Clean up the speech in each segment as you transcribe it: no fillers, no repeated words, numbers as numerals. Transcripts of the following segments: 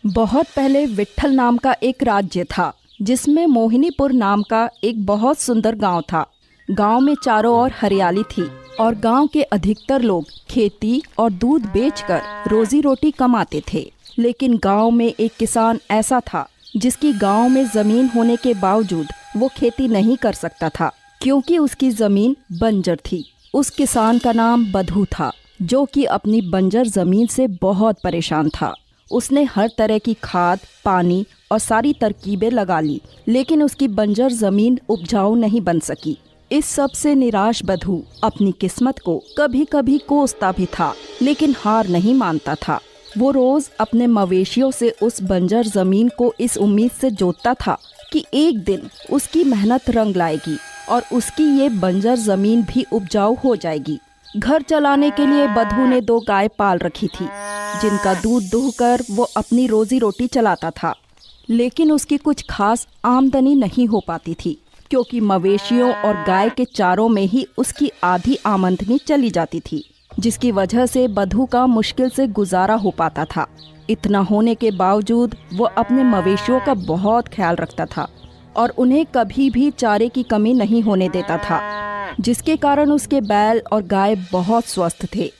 बहुत पहले विट्ठल नाम का एक राज्य था जिसमें मोहिनीपुर नाम का एक बहुत सुंदर गांव था। गांव में चारों ओर हरियाली थी और गांव के अधिकतर लोग खेती और दूध बेचकर रोजी रोटी कमाते थे। लेकिन गांव में एक किसान ऐसा था जिसकी गांव में जमीन होने के बावजूद वो खेती नहीं कर सकता था क्योंकि उसकी जमीन बंजर थी। उस किसान का नाम बधू था जो कि अपनी बंजर जमीन से बहुत परेशान था। उसने हर तरह की खाद, पानी और सारी तरकीबें लगा ली, लेकिन उसकी बंजर जमीन उपजाऊ नहीं बन सकी। इस सब से निराश बधू अपनी किस्मत को कभी कभी कोसता भी था, लेकिन हार नहीं मानता था। वो रोज अपने मवेशियों से उस बंजर जमीन को इस उम्मीद से जोतता था कि एक दिन उसकी मेहनत रंग लाएगी और उसकी ये बंजर जमीन भी उपजाऊ हो जाएगी। घर चलाने के लिए बधू ने 2 गाय पाल रखी थी जिनका दूध दूहकर वो अपनी रोजी रोटी चलाता था। लेकिन उसकी कुछ खास आमदनी नहीं हो पाती थी क्योंकि मवेशियों और गाय के चारों में ही उसकी आधी आमदनी चली जाती थी, जिसकी वजह से बधू का मुश्किल से गुजारा हो पाता था। इतना होने के बावजूद वो अपने मवेशियों का बहुत ख्याल रखता था और उन्हें कभी भी चारे की कमी नहीं होने देता था, जिसके कारण उसके बैल और गाय बहुत स्वस्थ थे।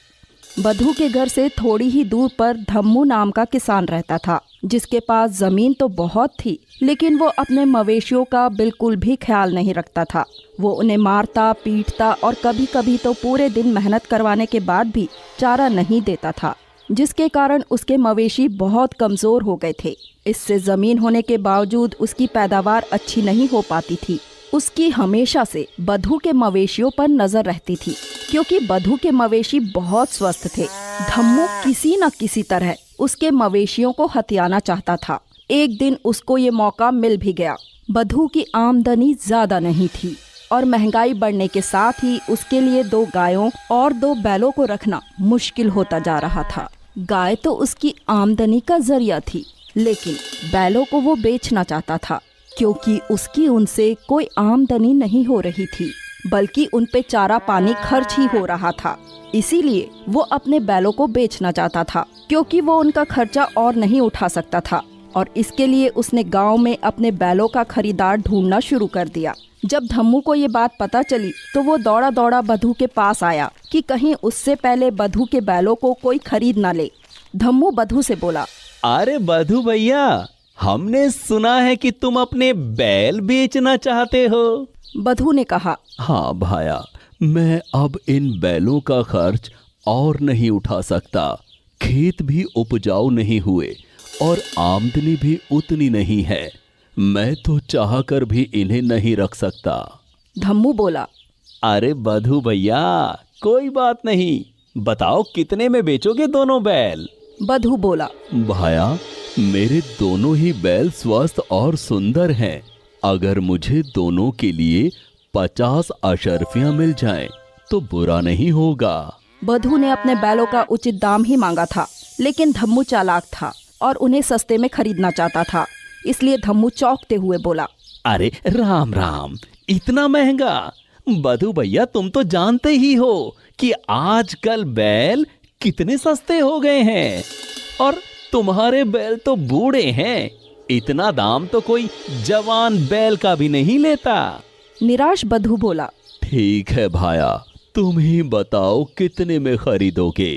बधू के घर से थोड़ी ही दूर पर धम्मू नाम का किसान रहता था जिसके पास जमीन तो बहुत थी, लेकिन वो अपने मवेशियों का बिल्कुल भी ख्याल नहीं रखता था। वो उन्हें मारता, पीटता और कभी कभी तो पूरे दिन मेहनत करवाने के बाद भी चारा नहीं देता था, जिसके कारण उसके मवेशी बहुत कमजोर हो गए थे। इससे जमीन होने के बावजूद उसकी पैदावार अच्छी नहीं हो पाती थी। उसकी हमेशा से बधू के मवेशियों पर नजर रहती थी क्योंकि बधू के मवेशी बहुत स्वस्थ थे। धम्मू किसी न किसी तरह उसके मवेशियों को हथियाना चाहता था। एक दिन उसको ये मौका मिल भी गया। बधू की आमदनी ज्यादा नहीं थी और महंगाई बढ़ने के साथ ही उसके लिए 2 गायों और 2 बैलों को रखना मुश्किल होता जा रहा था। गाय तो उसकी आमदनी का जरिया थी, लेकिन बैलों को वो बेचना चाहता था क्योंकि उसकी उनसे कोई आमदनी नहीं हो रही थी, बल्कि उन पे चारा पानी खर्च ही हो रहा था। इसीलिए वो अपने बैलों को बेचना चाहता था क्योंकि वो उनका खर्चा और नहीं उठा सकता था, और इसके लिए उसने गांव में अपने बैलों का खरीदार ढूंढना शुरू कर दिया। जब धम्मू को ये बात पता चली तो वो दौड़ा दौड़ा बधू के पास आया कि कहीं उससे पहले बधू के बैलों को कोई खरीद ना ले। धम्मू बधू से बोला, अरे बधू भैया, हमने सुना है कि तुम अपने बैल बेचना चाहते हो। बधू ने कहा, हाँ भाया, मैं अब इन बैलों का खर्च और नहीं उठा सकता। खेत भी उपजाऊ नहीं हुए और आमदनी भी उतनी नहीं है। मैं तो चाहकर भी इन्हें नहीं रख सकता। धम्मू बोला, अरे बधू भैया, कोई बात नहीं, बताओ कितने में बेचोगे दोनों बैल? बधू बोला, भाया, मेरे दोनों ही बैल स्वस्थ और सुंदर हैं। अगर मुझे दोनों के लिए 50 अशर्फियां मिल जाएं, तो बुरा नहीं होगा। बधू ने अपने बैलों का उचित दाम ही मांगा था, लेकिन धम्मू चालाक था और उन्हें सस्ते में खरीदना चाहता था। इसलिए धम्मू चौंकते हुए बोला, अरे राम राम, इतना महंगा? बधू भैया, तुम तो जानते ही हो कि आजकल बैल कितने सस्ते हो गए हैं और तुम्हारे बैल तो बूढ़े हैं। इतना दाम तो कोई जवान बैल का भी नहीं लेता। निराश बधू बोला, ठीक है भाया, तुम ही बताओ कितने में खरीदोगे?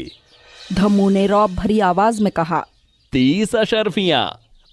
धम्मू ने रौब भरी आवाज में कहा, 30 अशर्फियां,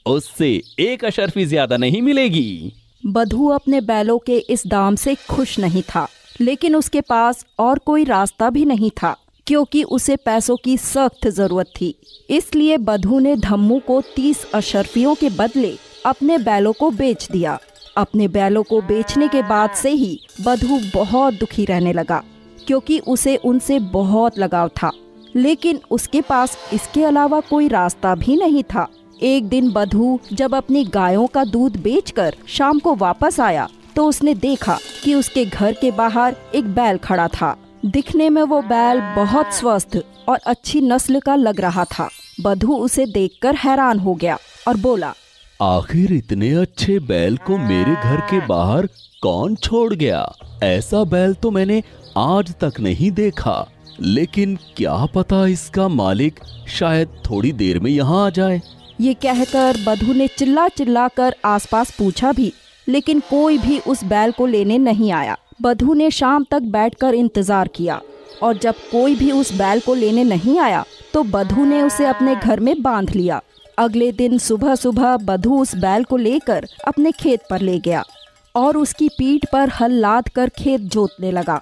उससे 1 अशर्फी ज्यादा नहीं मिलेगी। बधू अपने बैलों के इस दाम से खुश नहीं था, लेकिन उसके पास और कोई रास्ता भी नहीं था क्योंकि उसे पैसों की सख्त जरूरत थी। इसलिए बधू ने धम्मू को 30 अशर्फियों के बदले अपने बैलों को बेच दिया। अपने बैलों को बेचने के बाद से ही बधू बहुत दुखी रहने लगा क्योंकि उसे उनसे बहुत लगाव था, लेकिन उसके पास इसके अलावा कोई रास्ता भी नहीं था। एक दिन बधू जब अपनी गायों का दूध बेचकर शाम को वापस आया तो उसने देखा कि उसके घर के बाहर एक बैल खड़ा था। दिखने में वो बैल बहुत स्वस्थ और अच्छी नस्ल का लग रहा था। बधू उसे देखकर हैरान हो गया और बोला, आखिर इतने अच्छे बैल को मेरे घर के बाहर कौन छोड़ गया? ऐसा बैल तो मैंने आज तक नहीं देखा। लेकिन क्या पता इसका मालिक शायद थोड़ी देर में यहाँ आ जाए। ये कहकर बधू ने चिल्ला चिल्ला कर आसपास पूछा भी, लेकिन कोई भी उस बैल को लेने नहीं आया। बधू ने शाम तक बैठकर इंतजार किया और जब कोई भी उस बैल को लेने नहीं आया तो बधू ने उसे अपने घर में बांध लिया। अगले दिन सुबह सुबह बधू उस बैल को लेकर अपने खेत पर ले गया और उसकी पीठ पर हल लाद कर खेत जोतने लगा।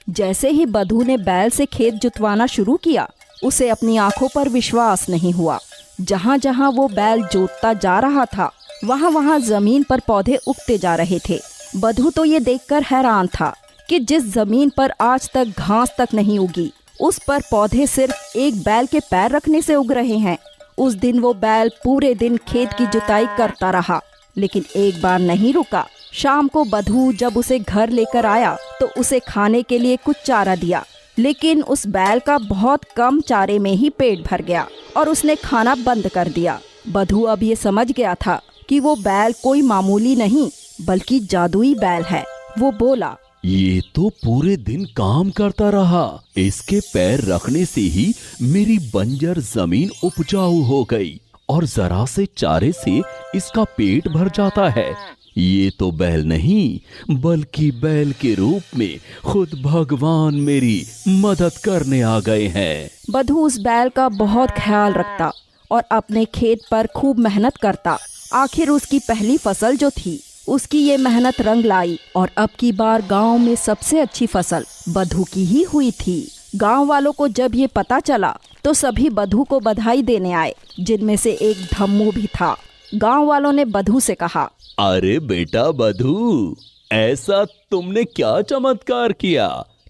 जैसे ही बधू ने बैल से खेत जुतवाना शुरू किया, उसे अपनी आंखों पर विश्वास नहीं हुआ। जहाँ जहाँ वो बैल जोतता जा रहा था, वहाँ वहाँ जमीन पर पौधे उगते जा रहे थे। बधू तो ये देखकर हैरान था कि जिस जमीन पर आज तक घास तक नहीं उगी, उस पर पौधे सिर्फ एक बैल के पैर रखने से उग रहे हैं। उस दिन वो बैल पूरे दिन खेत की जुताई करता रहा, लेकिन एक बार नहीं रुका। शाम को बधू जब उसे घर लेकर आया तो उसे खाने के लिए कुछ चारा दिया, लेकिन उस बैल का बहुत कम चारे में ही पेट भर गया और उसने खाना बंद कर दिया। बधू अब ये समझ गया था कि वो बैल कोई मामूली नहीं बल्कि जादुई बैल है। वो बोला, ये तो पूरे दिन काम करता रहा, इसके पैर रखने से ही मेरी बंजर जमीन उपजाऊ हो गई और जरा से चारे से इसका पेट भर जाता है। ये तो बैल नहीं बल्कि बैल के रूप में खुद भगवान मेरी मदद करने आ गए हैं। बधू उस बैल का बहुत ख्याल रखता और अपने खेत पर खूब मेहनत करता। आखिर उसकी पहली फसल जो थी, उसकी ये मेहनत रंग लाई और अब की बार गांव में सबसे अच्छी फसल बधू की ही हुई थी। गांव वालों को जब ये पता चला तो सभी बधू को बधाई देने आए, जिनमें से एक धम्मू भी था। गांव वालों ने बधू से कहा, अरे बेटा बधू, ऐसा तुमने क्या चमत्कार किया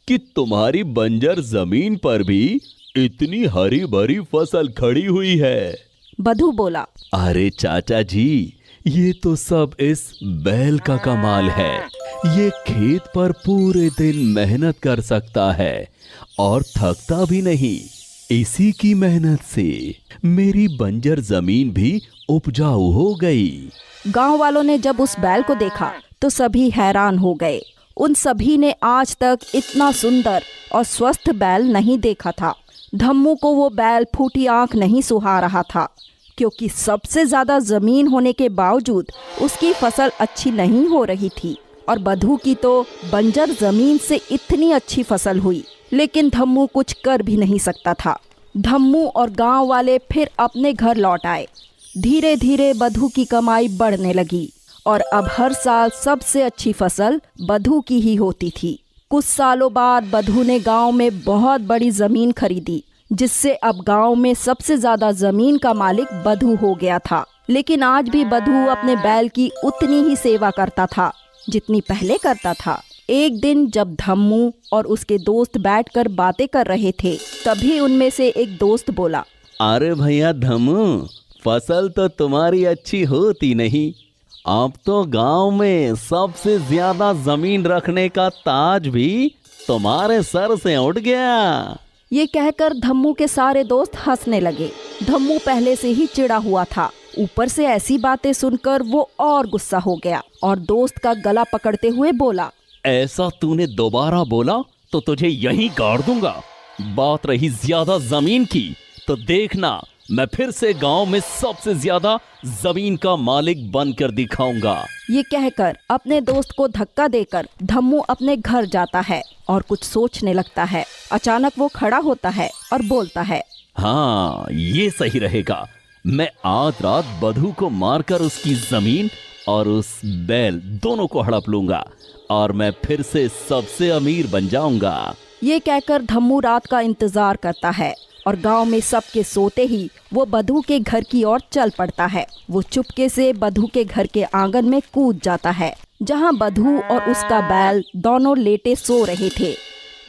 कि तुम्हारी बंजर जमीन पर भी इतनी हरी भरी फसल खड़ी हुई है। बधू बोला, अरे चाचा जी, ये तो सब इस बैल का कमाल है। ये खेत पर पूरे दिन मेहनत कर सकता है और थकता भी नहीं। इसी की मेहनत से मेरी बंजर जमीन भी उपजाऊ हो गई। गांव वालों ने जब उस बैल को देखा तो सभी हैरान हो गए। उन सभी ने आज तक इतना सुंदर और स्वस्थ बैल नहीं देखा था। धम्मू को वो बैल फूटी आंख नहीं सुहा रहा था, क्योंकि सबसे ज्यादा जमीन होने के बावजूद उसकी फसल अच्छी नहीं हो रही थी और बधू की तो बंजर जमीन से इतनी अच्छी फसल हुई, लेकिन धम्मू कुछ कर भी नहीं सकता था। धम्मू और गांव वाले फिर अपने घर लौट आए। धीरे धीरे बधू की कमाई बढ़ने लगी और अब हर साल सबसे अच्छी फसल बधू की ही होती थी। कुछ सालों बाद बधू ने गांव में बहुत बड़ी जमीन खरीदी, जिससे अब गांव में सबसे ज्यादा जमीन का मालिक बधू हो गया था। लेकिन आज भी बधू अपने बैल की उतनी ही सेवा करता था जितनी पहले करता था। एक दिन जब धम्मू और उसके दोस्त बैठकर बातें कर रहे थे, तभी उनमें से एक दोस्त बोला, अरे भैया धम्मू, फसल तो तुम्हारी अच्छी होती नहीं, अब तो गांव में सबसे ज्यादा जमीन रखने का ताज भी तुम्हारे सर से उठ गया। ये कहकर धम्मू के सारे दोस्त हंसने लगे। धम्मू पहले से ही चिढ़ा हुआ था, ऊपर से ऐसी बातें सुनकर वो और गुस्सा हो गया और दोस्त का गला पकड़ते हुए बोला, ऐसा तूने दोबारा बोला तो तुझे यहीं गाड़ दूंगा। बात रही ज्यादा जमीन की, तो देखना मैं फिर से गांव में सबसे ज्यादा जमीन का मालिक बनकर दिखाऊंगा। ये कहकर अपने दोस्त को धक्का देकर धम्मू अपने घर जाता है और कुछ सोचने लगता है। अचानक वो खड़ा होता है और बोलता है, हाँ, ये सही रहेगा। मैं आज रात बधू को मारकर उसकी जमीन और उस बैल दोनों को हड़प लूंगा और मैं फिर से सबसे अमीर बन जाऊंगा। ये कहकर धम्मू रात का इंतजार करता है और गांव में सबके सोते ही वो बधू के घर की ओर चल पड़ता है। वो चुपके से बधू के घर के आंगन में कूद जाता है, जहां बधू और उसका बैल दोनों लेटे सो रहे थे।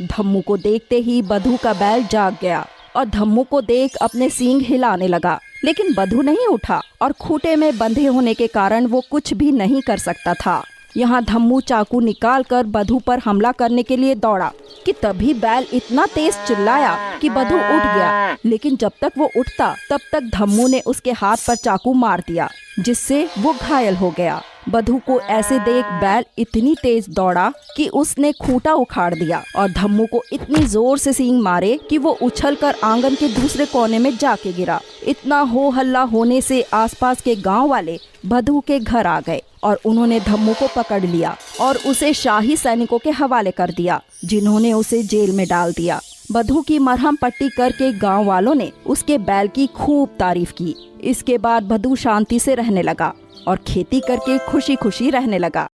धम्मू को देखते ही बधू का बैल जाग गया और धम्मू को देख अपने सींग हिलाने लगा, लेकिन बधू नहीं उठा और खूंटे में बंधे होने के कारण वो कुछ भी नहीं कर सकता था। यहाँ धम्मू चाकू निकालकर बधू पर हमला करने के लिए दौड़ा कि तभी बैल इतना तेज चिल्लाया कि बधू उठ गया, लेकिन जब तक वो उठता तब तक धम्मू ने उसके हाथ पर चाकू मार दिया जिससे वो घायल हो गया। बधू को ऐसे देख बैल इतनी तेज दौड़ा कि उसने खूंटा उखाड़ दिया और धम्मू को इतनी जोर से सींग मारे कि वो उछलकर आंगन के दूसरे कोने में जाके गिरा। इतना हो हल्ला होने से आसपास के गांव वाले बधू के घर आ गए और उन्होंने धम्मू को पकड़ लिया और उसे शाही सैनिकों के हवाले कर दिया, जिन्होंने उसे जेल में डाल दिया। बधू की मरहम पट्टी करके गांव वालों ने उसके बैल की खूब तारीफ की। इसके बाद बधू शांति से रहने लगा और खेती करके खुशी खुशी रहने लगा।